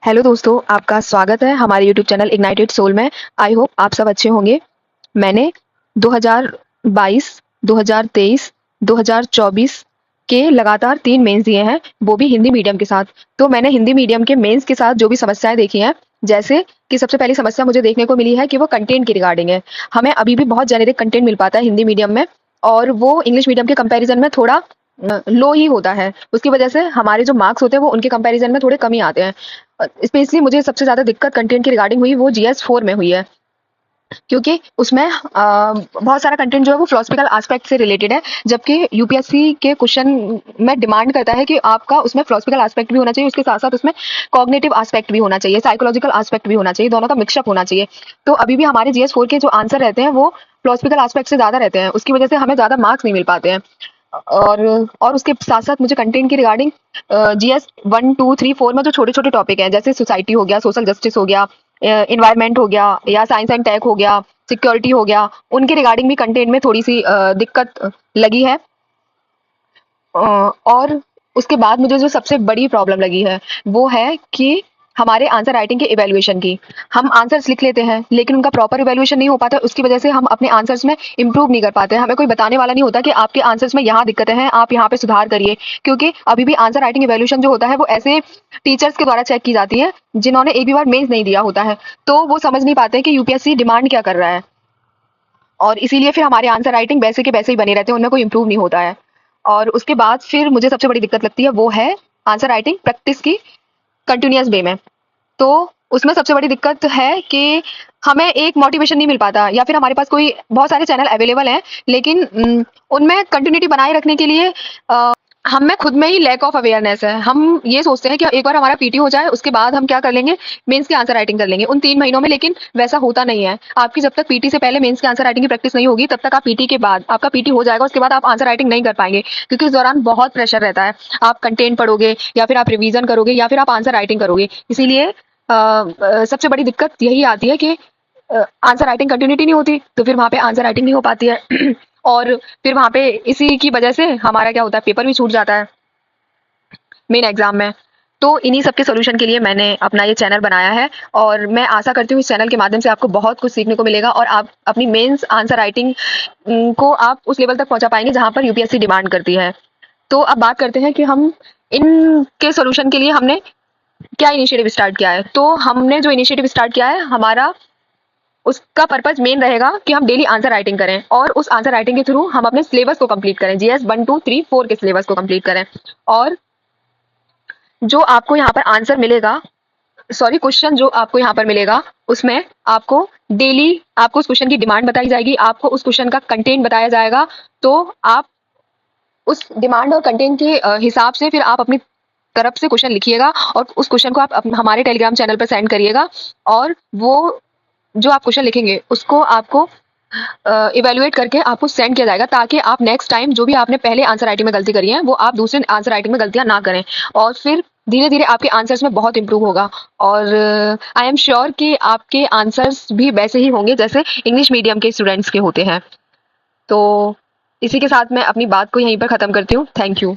Hello दोस्तों, आपका स्वागत है हमारे यूट्यूब चैनल इग्नाइटेड सोल में। आई होप आप सब अच्छे होंगे। मैंने 2022, 2023, 2024 के लगातार 3 मेंस दिए हैं, वो भी हिंदी मीडियम के साथ। तो मैंने हिंदी मीडियम के मेंस के साथ जो भी समस्याएँ देखी हैं, जैसे कि सबसे पहली समस्या मुझे देखने को मिली है कि वो कंटेंट की रिगार्डिंग है। हमें अभी भी बहुत जेनेरिक कंटेंट मिल पाता है हिंदी मीडियम में और वो इंग्लिश मीडियम के कंपैरिज़न में थोड़ा लो ही होता है। उसकी वजह से हमारे जो मार्क्स होते हैं वो उनके कंपैरिज़न में थोड़े कम ही आते हैं। स्पेशली मुझे सबसे ज़्यादा दिक्कत कंटेंट की रिगार्डिंग हुई वो जीएस 4 में हुई है, क्योंकि उसमें बहुत सारा कंटेंट जो है वो फिलोसफिकल एस्पेक्ट से रिलेटेड है, जबकि यूपीएससी के क्वेश्चन में डिमांड करता है कि आपका उसमें फिलोसफिकल एस्पेक्ट भी होना चाहिए, उसके साथ-साथ उसमें कॉग्निटिव एस्पेक्ट भी होना चाहिए, साइकोलॉजिकल एस्पेक्ट भी होना चाहिए, दोनों का मिक्सअप होना चाहिए। तो अभी भी हमारे जीएस 4 के जो आंसर रहते हैं वो फिलोसफिकल एस्पेक्ट से ज़्यादा रहते हैं, उसकी वजह से हमें ज़्यादा मार्क्स नहीं मिल पाते हैं। और उसके साथ-साथ मुझे कंटेंट की रिगार्डिंग जीएस 1, 2, 3, 4 में जो छोटे-छोटे टॉपिक हैं, जैसे सोसाइटी हो गया, सोशल जस्टिस हो गया, एनवायरनमेंट हो गया या साइंस एंड टेक हो गया, सिक्योरिटी हो गया, उनके रिगार्डिंग भी कंटेंट में थोड़ी-सी दिक्कत लगी है। और उसके बाद मुझे जो सबसे बड़ी प्रॉब्लम लगी है, वो है कि हमारे आंसर राइटिंग के इवैल्यूएशन की। हम आंसर्स लिख लेते हैं, लेकिन उनका प्रॉपर इवैल्यूएशन नहीं हो पाता, उसकी वजह से हम अपने आंसर्स में इम्प्रूव नहीं कर पाते हैं। हमें कोई बताने वाला नहीं होता कि आपके आंसर्स में यहाँ दिक्कतें हैं, आप यहाँ पे सुधार करिए। क्योंकि अभी भी आंसर राइटिंग इवैल्यूएशन जो होता है, वो ऐसे टीचर्स के द्वारा चेक की जाती है, जिन्होंने एक भी बार मेंस नहीं दिया होता है। तो वो समझ नहीं पाते कि यूपीएससी डिमांड क्या कर रहा है। और इसीलिए फिर हमारे आंसर राइटिंग वैसे के वैसे ही बने रहते हैं, उनमें कोई इम्प्रूव नहीं होता है। और उसके बाद फिर मुझे सबसे बड़ी दिक्कत लगती है वो है आंसर राइटिंग प्रैक्टिस की कंटिन्यूअस वे में। तो उसमें सबसे बड़ी दिक्कत है कि हमें एक मोटिवेशन नहीं मिल पाता, या फिर हमारे पास कोई बहुत सारे चैनल अवेलेबल हैं, लेकिन उनमें कंटिन्यूटी बनाए रखने के लिए हम में खुद में ही लैक ऑफ अवेयरनेस है। हम ये सोचते हैं कि एक बार हमारा पीटी हो जाए, उसके बाद हम क्या कर लेंगे, मेंस की आंसर राइटिंग कर लेंगे उन 3 महीनों में, लेकिन वैसा होता नहीं है। आपकी जब तक पीटी से पहले मेंस की आंसर राइटिंग की प्रैक्टिस नहीं होगी, तब तक आप पीटी के बाद आपका पीटी हो जाएगा, उसके बाद आप आंसर राइटिंग नहीं कर पाएंगे, क्योंकि उस दौरान बहुत प्रेशर रहता है। आप कंटेंट पढ़ोगे या फिर आप रिवीजन करोगे या फिर आप आंसर राइटिंग करोगे। इसीलिए सबसे बड़ी दिक्कत यही आती है कि आंसर राइटिंग कंटिन्यूटी नहीं होती, तो फिर वहाँ पे आंसर राइटिंग नहीं हो पाती है। और फिर वहाँ पे इसी की वजह से हमारा क्या होता है, पेपर भी छूट जाता है मेन एग्जाम में। तो इन्हीं सब के सॉल्यूशन के लिए मैंने अपना ये चैनल बनाया है, और मैं आशा करती हूँ इस चैनल के माध्यम से आपको बहुत कुछ सीखने को मिलेगा और आप अपनी मेंस आंसर राइटिंग को आप उस लेवल तक पहुंचा पाएंगे जहां पर यूपीएससी डिमांड करती है। तो अब बात करते हैं कि हम इनके सॉल्यूशन के लिए हमने क्या इनिशिएटिव स्टार्ट किया है। तो हमने जो इनिशिएटिव स्टार्ट किया है, हमारा उसका पर्पज मेन रहेगा कि हम डेली आंसर राइटिंग करें, और उस आंसर राइटिंग के थ्रू हम अपने सिलेबस को कंप्लीट करें, जीएस 1, 2, 3, 4 के सिलेबस को कंप्लीट करें। और जो आपको यहाँ पर आंसर मिलेगा, सॉरी, क्वेश्चन जो आपको यहाँ पर मिलेगा, उसमें आपको डेली आपको उस क्वेश्चन की डिमांड बताई जाएगी, आपको उस क्वेश्चन का कंटेंट बताया जाएगा। तो आप उस डिमांड और कंटेंट के हिसाब से फिर आप अपनी तरफ से क्वेश्चन लिखिएगा, और उस क्वेश्चन को आप हमारे टेलीग्राम चैनल पर सेंड करिएगा। और वो जो आप क्वेश्चन लिखेंगे उसको आपको इवेल्युएट करके आपको सेंड किया जाएगा, ताकि आप नेक्स्ट टाइम जो भी आपने पहले आंसर राइटिंग में गलती करी है, वो आप दूसरे आंसर राइटिंग में गलतियां ना करें। और फिर धीरे धीरे आपके आंसर्स में बहुत इंप्रूव होगा। और आई एम श्योर कि आपके आंसर्स भी वैसे ही होंगे जैसे इंग्लिश मीडियम के स्टूडेंट्स के होते हैं। तो इसी के साथ मैं अपनी बात को यहीं पर खत्म करती हूँ। Thank you.